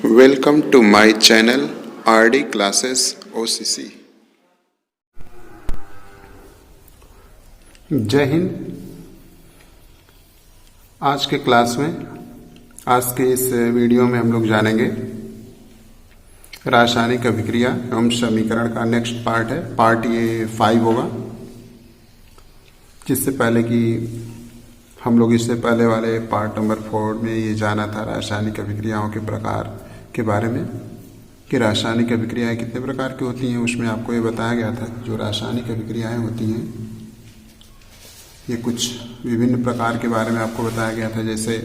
Welcome to my channel RD Classes OCC। जय हिंद। आज के क्लास में, आज के इस वीडियो में हम लोग जानेंगे रासायनिक अभिक्रिया एवं समीकरण का नेक्स्ट पार्ट है। पार्ट ये 5 होगा। जिससे पहले कि हम लोग इससे पहले वाले पार्ट नंबर 4 में ये जाना था रासायनिक अभिक्रियाओं के प्रकार के बारे में कि रासायनिक अभिक्रियाएं कितने प्रकार की होती हैं। उसमें आपको ये बताया गया था जो रासायनिक अभिक्रियाएं होती हैं ये कुछ विभिन्न प्रकार के बारे में आपको बताया गया था। जैसे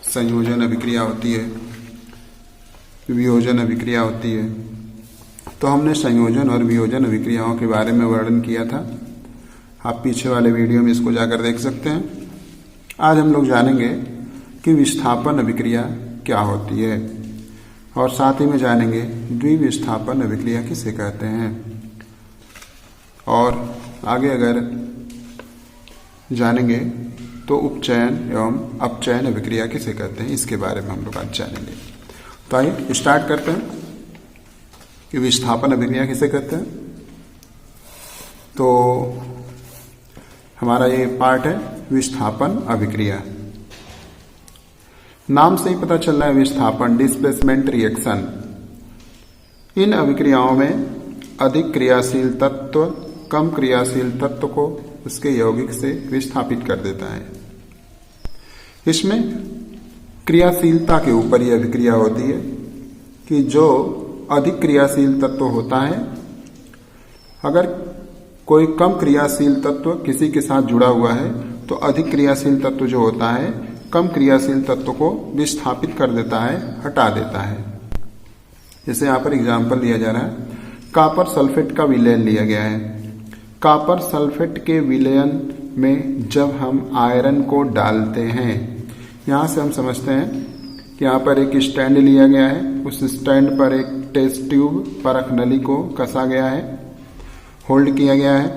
संयोजन अभिक्रिया होती है, वियोजन अभिक्रिया होती है। तो हमने संयोजन और वियोजन अभिक्रियाओं के बारे में वर्णन किया था। आप पीछे वाले वीडियो में इसको जाकर देख सकते हैं। आज हम लोग जानेंगे कि विस्थापन अभिक्रिया क्या होती है और साथ ही में जानेंगे द्विविस्थापन अभिक्रिया किसे कहते हैं, और आगे अगर जानेंगे तो उपचयन एवं अपचयन अभिक्रिया किसे कहते हैं, इसके बारे में हम लोग आज जानेंगे। तो आइए स्टार्ट करते हैं कि विस्थापन अभिक्रिया किसे कहते हैं। तो हमारा ये पार्ट है विस्थापन अभिक्रिया। नाम से ही पता चल रहा है विस्थापन, डिस्प्लेसमेंट रिएक्शन। इन अभिक्रियाओं में अधिक क्रियाशील तत्व कम क्रियाशील तत्व को उसके यौगिक से विस्थापित कर देता है। इसमें क्रियाशीलता के ऊपर यह अभिक्रिया होती है कि जो अधिक क्रियाशील तत्व होता है, अगर कोई कम क्रियाशील तत्व किसी के साथ जुड़ा हुआ है तो अधिक क्रियाशील तत्व जो होता है कम क्रियाशील तत्व को विस्थापित कर देता है, हटा देता है। जैसे यहाँ पर एग्जाम्पल लिया जा रहा है, कॉपर सल्फेट का विलयन लिया गया है। कॉपर सल्फेट के विलयन में जब हम आयरन को डालते हैं, यहाँ से हम समझते हैं कि यहाँ पर एक स्टैंड लिया गया है, उस स्टैंड पर एक टेस्ट ट्यूब परख नली को कसा गया है, होल्ड किया गया है।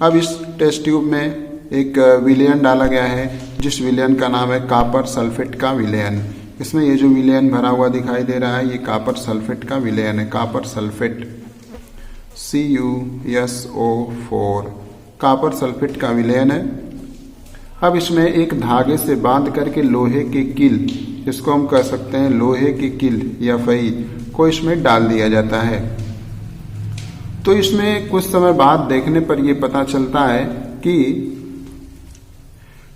अब इस टेस्ट ट्यूब में एक विलयन डाला गया है जिस विलयन का नाम है कॉपर सल्फेट का विलयन। इसमें ये जो विलयन भरा हुआ दिखाई दे रहा है ये कॉपर सल्फेट का विलयन है। Copper sulphate CuSO4 copper sulphate का विलयन है। अब इसमें एक धागे से बांध करके लोहे के किल, जिसको हम कह सकते हैं लोहे के किल या फई को इसमें डाल दिया जाता है। तो इसमें कुछ समय बाद देखने पर यह पता चलता है कि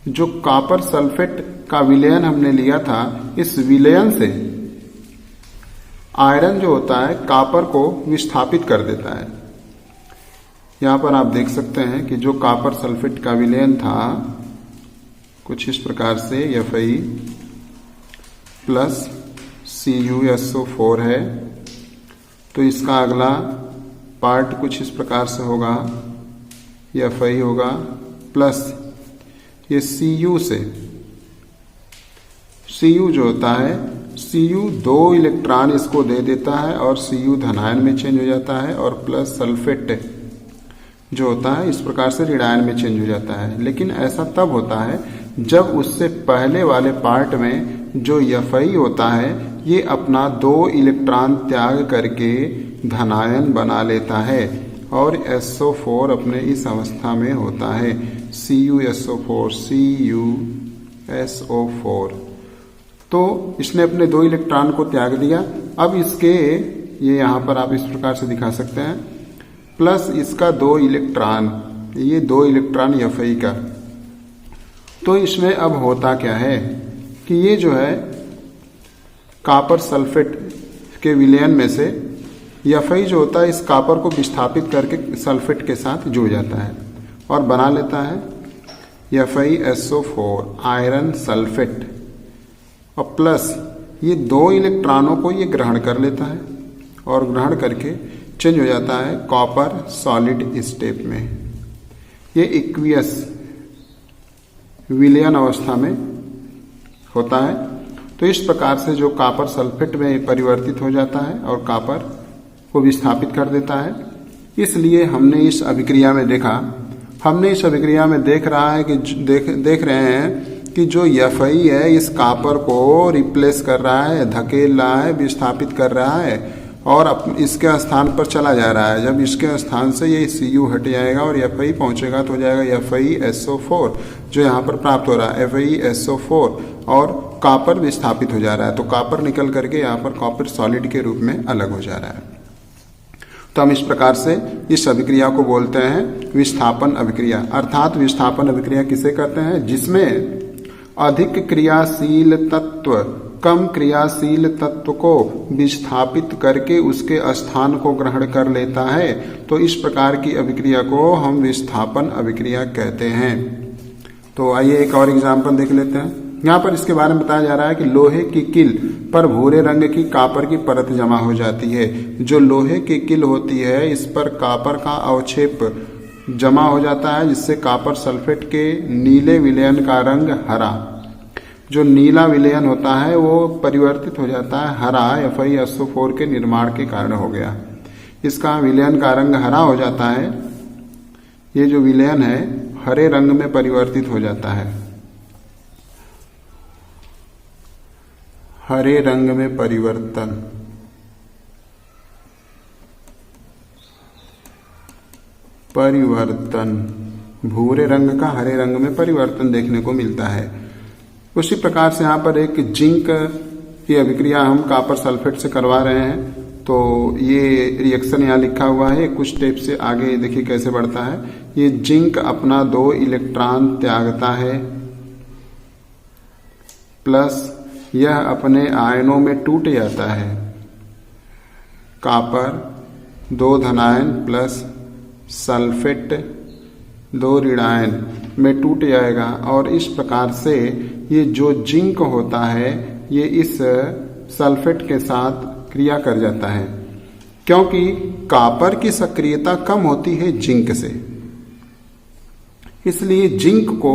जो कॉपर सल्फेट का विलयन हमने लिया था, इस विलयन से आयरन जो होता है कॉपर को विस्थापित कर देता है। यहां पर आप देख सकते हैं कि जो कॉपर सल्फेट का विलयन था कुछ इस प्रकार से Fe प्लस CuSO4 है। तो इसका अगला पार्ट कुछ इस प्रकार से होगा, Fe होगा प्लस ये Cu से, Cu जो होता है Cu 2 इलेक्ट्रॉन इसको दे देता है और Cu धनायन में चेंज हो जाता है, और प्लस सल्फेट जो होता है इस प्रकार से ऋणायन में चेंज हो जाता है। लेकिन ऐसा तब होता है जब उससे पहले वाले पार्ट में जो Fe होता है ये अपना 2 इलेक्ट्रॉन त्याग करके धनायन बना लेता है और SO4 अपने इस अवस्था में होता है CuSO4 CuSO4। तो इसने अपने 2 इलेक्ट्रॉन को त्याग दिया। अब इसके ये यहाँ पर आप इस प्रकार से दिखा सकते हैं, प्लस इसका 2 इलेक्ट्रॉन, ये 2 इलेक्ट्रॉन Fe का। तो इसमें अब होता क्या है कि ये जो है कॉपर सल्फेट के विलयन में से Fe जो होता है इस कॉपर को विस्थापित करके सल्फेट के साथ जुड़ जाता है और बना लेता है FeSO4 आयरन सल्फेट, और प्लस ये 2 इलेक्ट्रॉनों को ये ग्रहण कर लेता है और ग्रहण करके चेंज हो जाता है कॉपर सॉलिड स्टेट में। ये एक्वियस विलयन अवस्था में होता है। तो इस प्रकार से जो कॉपर सल्फेट में परिवर्तित हो जाता है और कॉपर को विस्थापित कर देता है। इसलिए हमने इस अभिक्रिया में देख रहा है कि देख रहे हैं कि जो Fe है इस कॉपर को रिप्लेस कर रहा है, धकेल रहा है, विस्थापित कर रहा है और इसके स्थान पर चला जा रहा है। जब इसके स्थान से ये Cu हट जाएगा और Fe पहुंचेगा तो हो जाएगा FeSO4 जो यहाँ पर प्राप्त हो रहा है FeSO4 और कॉपर विस्थापित हो जा रहा है। तो कॉपर निकल करके यहाँ पर कॉपर सॉलिड के रूप में अलग हो जा रहा है। तो हम इस प्रकार से इस अभिक्रिया को बोलते हैं विस्थापन अभिक्रिया। अर्थात विस्थापन अभिक्रिया किसे कहते हैं? जिसमें अधिक क्रियाशील तत्व कम क्रियाशील तत्व को विस्थापित करके उसके स्थान को ग्रहण कर लेता है। तो इस प्रकार की अभिक्रिया को हम विस्थापन अभिक्रिया कहते हैं। तो आइए एक और एग्जाम्पल देख लेते हैं। यहाँ पर इसके बारे में बताया जा रहा है कि लोहे की किल पर भूरे रंग की कॉपर की परत जमा हो जाती है। जो लोहे की किल होती है इस पर कॉपर का अवक्षेप जमा हो जाता है, जिससे कॉपर सल्फेट के नीले विलयन का रंग हरा, जो नीला विलयन होता है वो परिवर्तित हो जाता है हरा, FeSO4 के निर्माण के कारण हो गया। इसका विलयन का रंग हरा हो जाता है। ये जो विलयन है हरे रंग में परिवर्तित हो जाता है, हरे रंग में परिवर्तन भूरे रंग का हरे रंग में परिवर्तन देखने को मिलता है। उसी प्रकार से यहाँ पर एक जिंक की अभिक्रिया हम कॉपर सल्फेट से करवा रहे हैं। तो ये रिएक्शन यहाँ लिखा हुआ है, कुछ स्टेप से आगे देखिए कैसे बढ़ता है। ये जिंक अपना 2 इलेक्ट्रॉन त्यागता है, प्लस यह अपने आयनों में टूट जाता है। कॉपर 2 धनायन प्लस सल्फेट 2 ऋणायन में टूट जाएगा और इस प्रकार से ये जो जिंक होता है ये इस सल्फेट के साथ क्रिया कर जाता है, क्योंकि कॉपर की सक्रियता कम होती है जिंक से। इसलिए जिंक को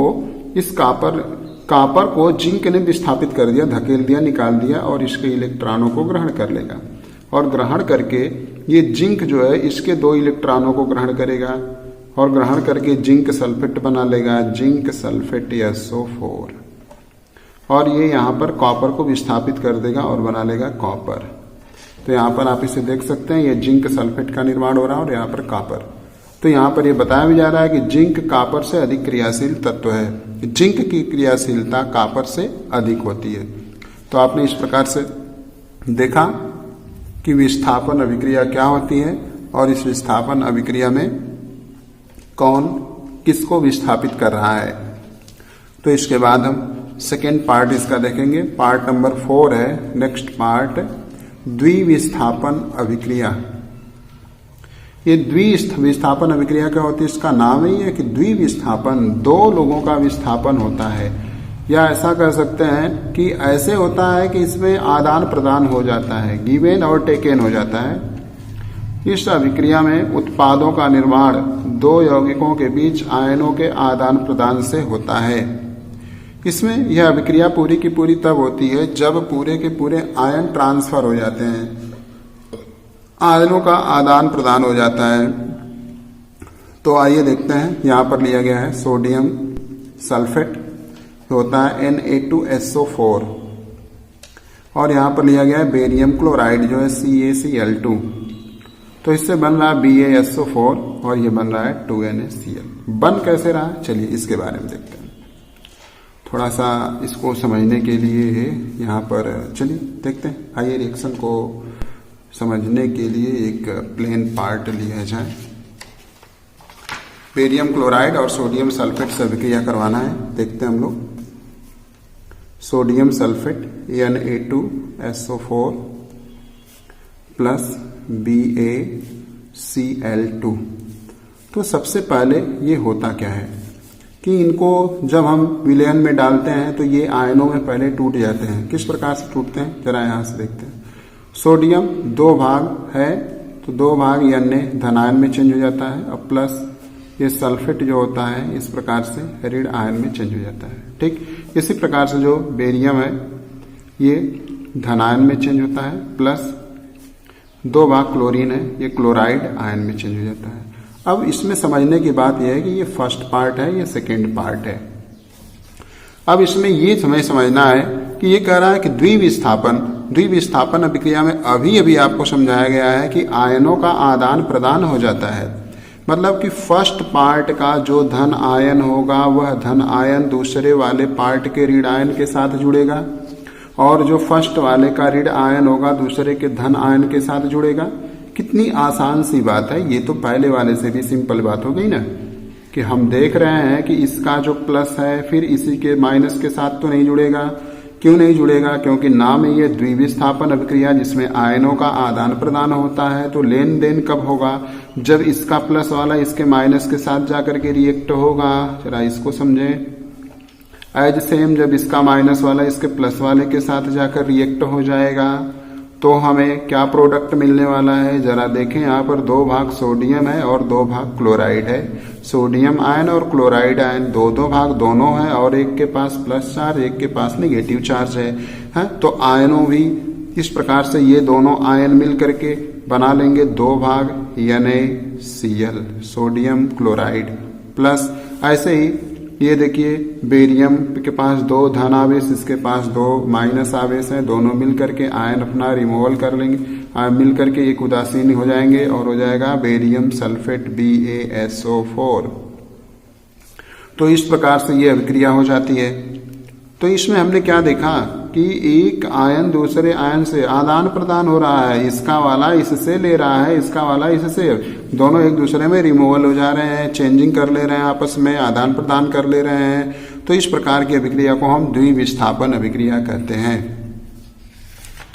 इस कॉपर को जिंक ने विस्थापित कर दिया, धकेल दिया, निकाल दिया और इसके इलेक्ट्रॉनों को ग्रहण कर लेगा। और ग्रहण करके ये जिंक जो है इसके 2 इलेक्ट्रॉनों को ग्रहण करेगा और ग्रहण करके जिंक सल्फेट बना लेगा, जिंक सल्फेट SO4। और ये यहाँ पर कॉपर को विस्थापित कर देगा और बना लेगा कॉपर। तो यहाँ पर आप इसे देख सकते हैं, ये जिंक सल्फेट का निर्माण हो रहा है और यहाँ पर कॉपर। तो यहाँ पर ये बताया भी जा रहा है कि जिंक कॉपर से अधिक क्रियाशील तत्व है। जिंक की क्रियाशीलता कॉपर से अधिक होती है। तो आपने इस प्रकार से देखा कि विस्थापन अभिक्रिया क्या होती है और इस विस्थापन अभिक्रिया में कौन किसको विस्थापित कर रहा है। तो इसके बाद हम सेकेंड पार्ट इसका देखेंगे। पार्ट नंबर 4 है नेक्स्ट पार्ट, द्विविस्थापन अभिक्रिया। ये द्विविस्थापन अभिक्रिया क्या होती है? इसका नाम ही है कि द्विविस्थापन, 2 लोगों का विस्थापन होता है। या ऐसा कर सकते हैं कि ऐसे होता है कि इसमें आदान प्रदान हो जाता है, गिवेन और टेकन हो जाता है। इस अभिक्रिया में उत्पादों का निर्माण 2 यौगिकों के बीच आयनों के आदान प्रदान से होता है। इसमें यह अभिक्रिया पूरी की पूरी तब होती है जब पूरे के पूरे आयन ट्रांसफर हो जाते हैं, आयनों का आदान प्रदान हो जाता है। तो आइए देखते हैं, यहाँ पर लिया गया है सोडियम सल्फेट होता है Na2SO4 और यहाँ पर लिया गया है बेरियम क्लोराइड जो है CaCl2। तो इससे बन रहा है BaSO4 और ये बन रहा है 2NaCl। बन कैसे रहा है चलिए इसके बारे में देखते हैं। थोड़ा सा इसको समझने के लिए यहाँ पर चलिए देखते हैं। आइए रिएक्शन को समझने के लिए एक प्लेन पार्ट लिया जाए। बेरियम क्लोराइड और सोडियम सल्फेट से अभिक्रिया करवाना है। देखते हैं हम लोग। Sodium sulphate Na2SO4 plus BaCl2। तो सबसे पहले ये होता क्या है कि इनको जब हम विलयन में डालते हैं तो ये आयनों में पहले टूट जाते हैं। किस प्रकार से टूटते हैं जरा यहाँ से देखते हैं। सोडियम 2 भाग है तो 2 भाग Na धनायन में चेंज हो जाता है और प्लस ये सल्फेट जो होता है इस प्रकार से ऋण आयन में चेंज हो जाता है। ठीक इसी प्रकार से जो बेरियम है ये धनायन में चेंज होता है, प्लस 2 भाग क्लोरीन है ये क्लोराइड आयन में चेंज हो जाता है। अब इसमें समझने की बात यह है कि ये फर्स्ट पार्ट है, ये सेकेंड पार्ट है। अब इसमें ये समझना है कि ये कह रहा है कि द्विविस्थापन अभिक्रिया में अभी अभी आपको समझाया गया है कि आयनों का आदान प्रदान हो जाता है। मतलब कि फर्स्ट पार्ट का जो धन आयन होगा वह धन आयन दूसरे वाले पार्ट के ऋण आयन के साथ जुड़ेगा, और जो फर्स्ट वाले का ऋण आयन होगा दूसरे के धन आयन के साथ जुड़ेगा। कितनी आसान सी बात है, ये तो पहले वाले से भी सिंपल बात हो गई ना, कि हम देख रहे हैं कि इसका जो प्लस है फिर इसी के माइनस के साथ तो नहीं जुड़ेगा। क्यों नहीं जुड़ेगा? क्योंकि नाम है ये द्विविस्थापन अभिक्रिया जिसमें आयनों का आदान प्रदान होता है। तो लेन देन कब होगा? जब इसका प्लस वाला इसके माइनस के साथ जाकर के रिएक्ट होगा। जरा इसको समझें। एज सेम जब इसका माइनस वाला इसके प्लस वाले के साथ जाकर रिएक्ट हो जाएगा तो हमें क्या प्रोडक्ट मिलने वाला है? जरा देखें, यहाँ पर 2 भाग सोडियम है और 2 भाग क्लोराइड है। सोडियम आयन और क्लोराइड आयन दो भाग दोनों है, और एक के पास प्लस चार्ज एक के पास नेगेटिव चार्ज है। तो आयनों भी इस प्रकार से ये दोनों आयन मिल करके बना लेंगे 2 भाग NaCl, सोडियम क्लोराइड प्लस। ऐसे ही ये देखिए बेरियम के पास 2 धन आवेश, इसके पास 2 माइनस आवेश है, दोनों मिलकर के आयन अपना रिमूवल कर लेंगे, मिल करके एक उदासीन हो जाएंगे और हो जाएगा बेरियम सल्फेट BaSO4। तो इस प्रकार से ये अभिक्रिया हो जाती है। तो इसमें हमने क्या देखा कि एक आयन दूसरे आयन से आदान प्रदान हो रहा है। इसका वाला इससे ले रहा है, इसका वाला इससे, दोनों एक दूसरे में रिमूवल हो जा रहे हैं, चेंजिंग कर ले रहे हैं, आपस में आदान प्रदान कर ले रहे हैं। तो इस प्रकार की अभिक्रिया को हम द्विविस्थापन अभिक्रिया कहते हैं।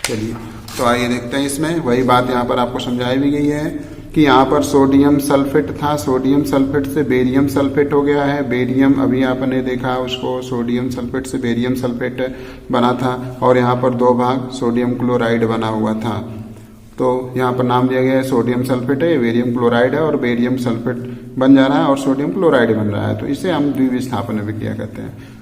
चलिए तो आइए देखते हैं। इसमें वही बात यहाँ पर आपको समझाई भी गई है कि यहाँ पर सोडियम सल्फेट था, सोडियम सल्फेट से बेरियम सल्फेट हो गया है। बेरियम अभी आपने देखा उसको, सोडियम सल्फेट से बेरियम सल्फेट बना था, और यहाँ पर 2 भाग सोडियम क्लोराइड बना हुआ था। तो यहाँ पर नाम दिया गया है सोडियम सल्फेट है, बेरियम क्लोराइड है, और बेरियम सल्फेट बन जा रहा है और सोडियम क्लोराइड बन रहा है। तो इसे हम द्विविस्थापन अभिक्रिया कहते हैं।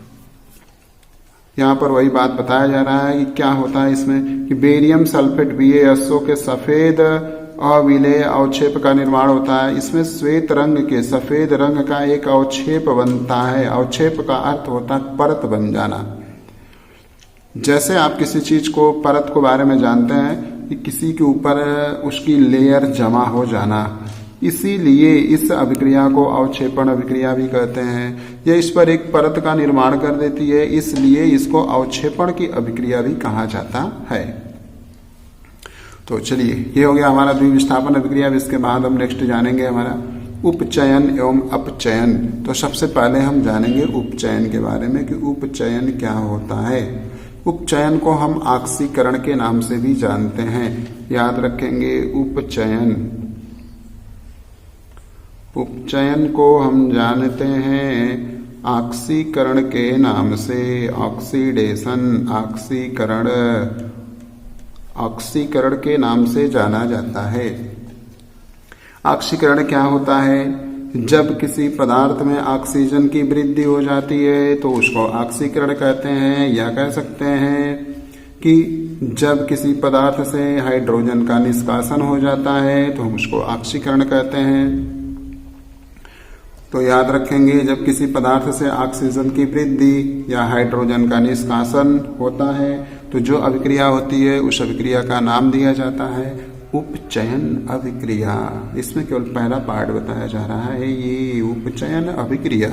यहाँ पर वही बात बताया जा रहा है कि क्या होता है इसमें कि बेरियम सल्फेट BaSO के सफेद अविलेय अवक्षेप का निर्माण होता है। इसमें श्वेत रंग के सफेद रंग का एक अवक्षेप बनता है। अवक्षेप का अर्थ होता है परत बन जाना। जैसे आप किसी चीज को परत को बारे में जानते हैं कि किसी के ऊपर उसकी लेयर जमा हो जाना, इसीलिए इस अभिक्रिया को अवक्षेपण अभिक्रिया भी कहते हैं। यह इस पर एक परत का निर्माण कर देती है, इसलिए इसको अवक्षेपण की अभिक्रिया भी कहा जाता है। तो चलिए ये हो गया हमारा द्विविस्थापन अभिक्रिया। इसके बाद हम नेक्स्ट जानेंगे हमारा उपचयन एवं अपचयन। तो सबसे पहले हम जानेंगे उपचयन के बारे में कि उपचयन क्या होता है। उपचयन को हम ऑक्सीकरण के नाम से भी जानते हैं, याद रखेंगे। उपचयन को हम जानते हैं ऑक्सीकरण के नाम से। ऑक्सीडेशन, ऑक्सीकरण के नाम से जाना जाता है। ऑक्सीकरण क्या होता है? जब किसी पदार्थ में ऑक्सीजन की वृद्धि हो जाती है तो उसको ऑक्सीकरण कहते हैं। या कह सकते हैं कि जब किसी पदार्थ से हाइड्रोजन का निष्कासन हो जाता है तो हम उसको ऑक्सीकरण कहते हैं। तो याद रखेंगे, जब किसी पदार्थ से ऑक्सीजन की वृद्धि या हाइड्रोजन का निष्कासन होता है तो जो अभिक्रिया होती है उस अभिक्रिया का नाम दिया जाता है उपचयन अभिक्रिया। इसमें केवल पहला पार्ट बताया जा रहा है, ये उपचयन अभिक्रिया।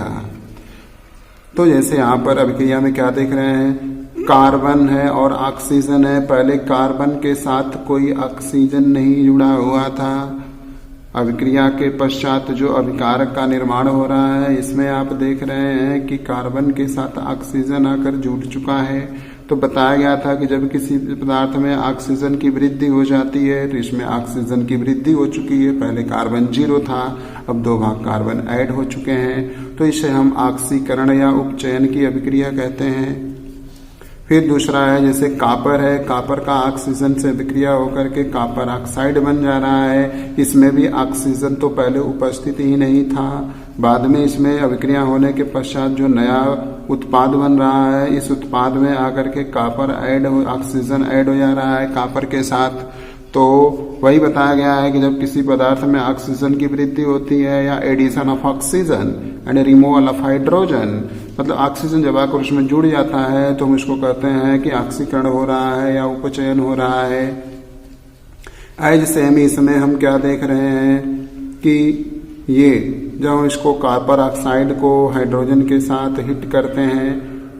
तो जैसे यहाँ पर अभिक्रिया में क्या देख रहे हैं, कार्बन है और ऑक्सीजन है। पहले कार्बन के साथ कोई ऑक्सीजन नहीं जुड़ा हुआ था। अभिक्रिया के पश्चात जो अभिकारक का निर्माण हो रहा है इसमें आप देख रहे हैं कि कार्बन के साथ ऑक्सीजन आकर जुड़ चुका है। तो बताया गया था कि जब किसी पदार्थ में ऑक्सीजन की वृद्धि हो जाती है तो इसमें ऑक्सीजन की वृद्धि हो चुकी है। पहले कार्बन 0 था, अब 2 भाग कार्बन ऐड हो चुके हैं। तो इसे हम ऑक्सीकरण या उपचयन की अभिक्रिया कहते हैं। फिर दूसरा है जैसे कापर है, कापर का ऑक्सीजन से अभिक्रिया होकर के कापर ऑक्साइड बन जा रहा है। इसमें भी ऑक्सीजन तो पहले उपस्थित ही नहीं था, बाद में इसमें अभिक्रिया होने के पश्चात जो नया उत्पाद बन रहा है इस उत्पाद में आकर के कापर ऐड हो, ऑक्सीजन ऐड हो जा रहा है कापर के साथ। तो वही बताया गया है कि जब किसी पदार्थ में ऑक्सीजन की वृद्धि होती है या addition of oxygen and removal of hydrogen, मतलब ऑक्सीजन जब आकर उसमें जुड़ जाता है तो हम इसको कहते हैं कि ऑक्सीकरण हो रहा है या उपचयन हो रहा है। एज सेम इसमें हम क्या देख रहे हैं कि ये जब हम इसको कॉपर ऑक्साइड को हाइड्रोजन के साथ हिट करते हैं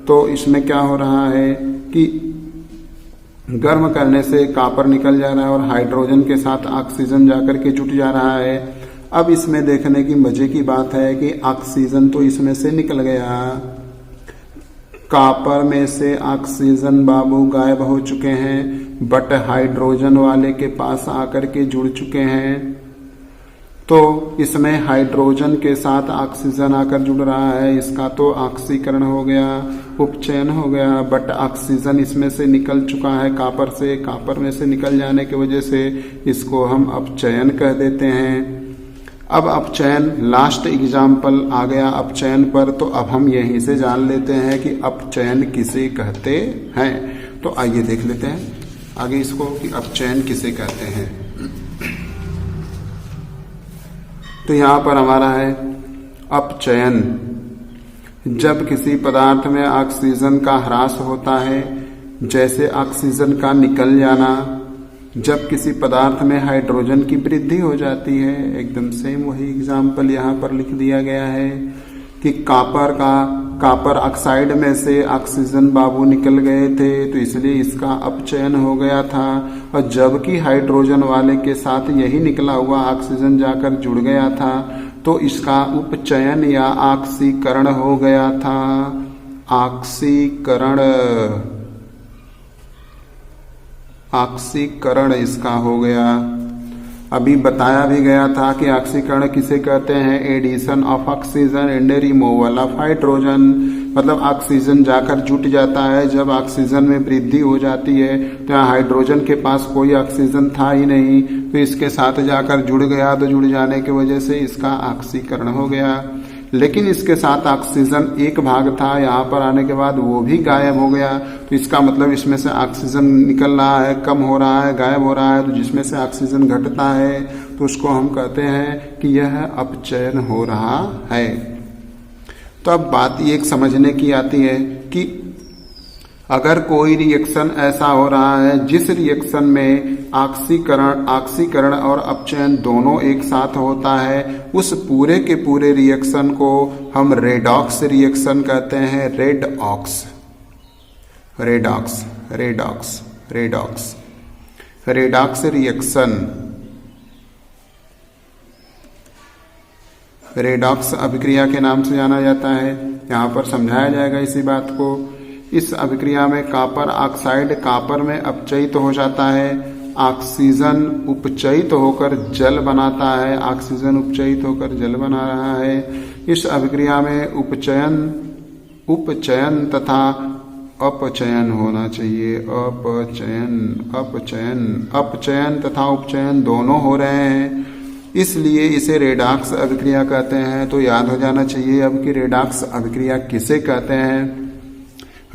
तो इसमें क्या हो रहा है कि गर्म करने से कॉपर निकल जा रहा है और हाइड्रोजन के साथ ऑक्सीजन जाकर के जुट जा रहा है। अब इसमें देखने की मजे की बात है कि ऑक्सीजन तो इसमें से निकल गया, कॉपर में से ऑक्सीजन बाबू गायब हो चुके हैं, बट हाइड्रोजन वाले के पास आकर के जुड़ चुके हैं। तो इसमें हाइड्रोजन के साथ ऑक्सीजन आकर जुड़ रहा है, इसका तो ऑक्सीकरण हो गया, उपचयन हो गया, बट ऑक्सीजन इसमें से निकल चुका है कॉपर से। कॉपर में से निकल जाने की वजह से इसको हम अपचयन कह देते हैं। अब अपचयन लास्ट एग्जाम्पल आ गया अपचयन पर, तो अब हम यहीं से जान लेते हैं कि अपचयन किसे कहते हैं। तो आइए देख लेते हैं आगे इसको कि अपचयन किसे कहते हैं। तो यहां पर हमारा है अपचयन, जब किसी पदार्थ में ऑक्सीजन का ह्रास होता है, जैसे ऑक्सीजन का निकल जाना, जब किसी पदार्थ में हाइड्रोजन की वृद्धि हो जाती है। एकदम सेम वही एग्जाम्पल यहाँ पर लिख दिया गया है कि कॉपर ऑक्साइड में से ऑक्सीजन बाबू निकल गए थे तो इसलिए इसका अपचयन हो गया था, और जबकि हाइड्रोजन वाले के साथ यही निकला हुआ ऑक्सीजन जाकर जुड़ गया था तो इसका उपचयन या ऑक्सीकरण हो गया था। ऑक्सीकरण इसका हो गया। अभी बताया भी गया था कि ऑक्सीकरण किसे कहते हैं, addition of oxygen and removal of hydrogen, मतलब ऑक्सीजन जाकर जुट जाता है। जब ऑक्सीजन में वृद्धि हो जाती है तो यहाँ हाइड्रोजन के पास कोई ऑक्सीजन था ही नहीं, तो इसके साथ जाकर जुड़ गया, तो जुड़ जाने की वजह से इसका ऑक्सीकरण हो गया। लेकिन इसके साथ ऑक्सीजन एक भाग था, यहाँ पर आने के बाद वो भी गायब हो गया, तो इसका मतलब इसमें से ऑक्सीजन निकल रहा है, कम हो रहा है, गायब हो रहा है। तो जिसमें से ऑक्सीजन घटता है तो उसको हम कहते हैं कि यह अपचयन हो रहा है। तो अब बात ये एक समझने की आती है कि अगर कोई रिएक्शन ऐसा हो रहा है जिस रिएक्शन में ऑक्सीकरण और अपचयन दोनों एक साथ होता है, उस पूरे के पूरे रिएक्शन को हम रेडॉक्स रिएक्शन कहते हैं। रेडॉक्स रिएक्शन, रेडॉक्स अभिक्रिया के नाम से जाना जाता है। यहाँ पर समझाया जाएगा इसी बात को। इस अभिक्रिया में कॉपर ऑक्साइड कॉपर में अपचयित हो जाता है, ऑक्सीजन उपचयित होकर जल बनाता है, ऑक्सीजन उपचयित होकर जल बना रहा है। इस अभिक्रिया में उपचयन तथा अपचयन होना चाहिए। अपचयन तथा उपचयन दोनों हो रहे हैं, इसलिए इसे रेडॉक्स अभिक्रिया कहते हैं। तो याद हो जाना चाहिए अब कि रेडॉक्स अभिक्रिया किसे कहते हैं।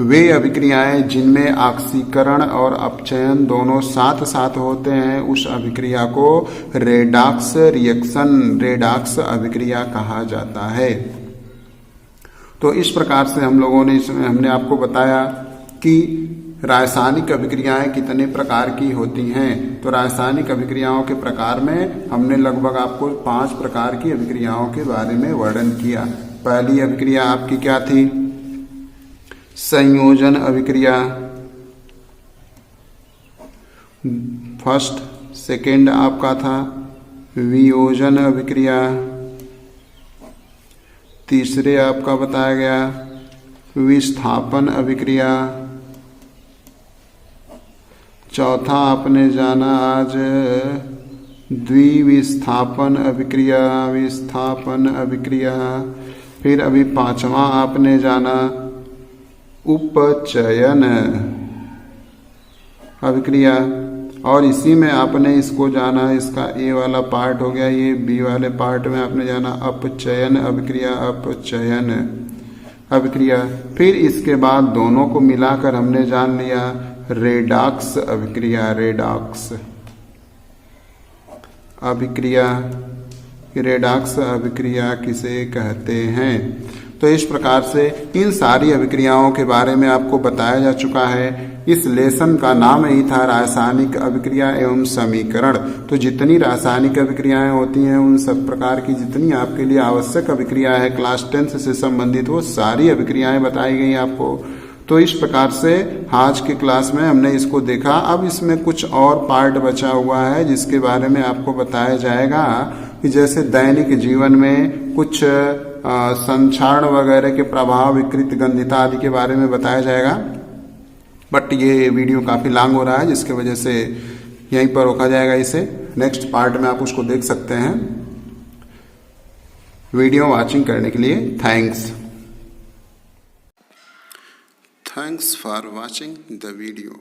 वे अभिक्रियाएं जिनमें ऑक्सीकरण और अपचयन दोनों साथ साथ होते हैं, उस अभिक्रिया को रेडॉक्स रिएक्शन, रेडॉक्स अभिक्रिया कहा जाता है। तो इस प्रकार से हम लोगों ने हमने आपको बताया कि रासायनिक अभिक्रियाएं कितने प्रकार की होती हैं। तो रासायनिक अभिक्रियाओं के प्रकार में हमने लगभग आपको 5 प्रकार की अभिक्रियाओं के बारे में वर्णन किया। पहली अभिक्रिया आपकी क्या थी? संयोजन अभिक्रिया, फर्स्ट। सेकेंड आपका था वियोजन अभिक्रिया, तीसरे आपका बताया गया विस्थापन अभिक्रिया, चौथा आपने जाना आज द्विविस्थापन अभिक्रिया, फिर अभी 5वां आपने जाना उपचयन अभिक्रिया, और इसी में आपने इसको जाना, इसका ए वाला पार्ट हो गया, ये बी वाले पार्ट में आपने जाना अपचयन अभिक्रिया। फिर इसके बाद दोनों को मिलाकर हमने जान लिया रेडॉक्स अभिक्रिया। अभिक्रिया, रेडॉक्स अभिक्रिया किसे कहते हैं। तो इस प्रकार से इन सारी अभिक्रियाओं के बारे में आपको बताया जा चुका है। इस लेसन का नाम ही था रासायनिक अभिक्रिया एवं समीकरण। तो जितनी रासायनिक अभिक्रियाएं होती हैं, उन सब प्रकार की जितनी आपके लिए आवश्यक अभिक्रिया है क्लास 10 से संबंधित, वो सारी अभिक्रियाएं बताई गई आपको। तो इस प्रकार से आज की क्लास में हमने इसको देखा। अब इसमें कुछ और पार्ट बचा हुआ है जिसके बारे में आपको बताया जाएगा कि जैसे दैनिक जीवन में कुछ संक्षारण वगैरह के प्रभाव, विकृत गंधिता आदि के बारे में बताया जाएगा। बट ये वीडियो काफ़ी लॉन्ग हो रहा है, जिसके वजह से यहीं पर रोका जाएगा इसे। नेक्स्ट पार्ट में आप उसको देख सकते हैं। वीडियो वॉचिंग करने के लिए thanks. Thanks for watching the video.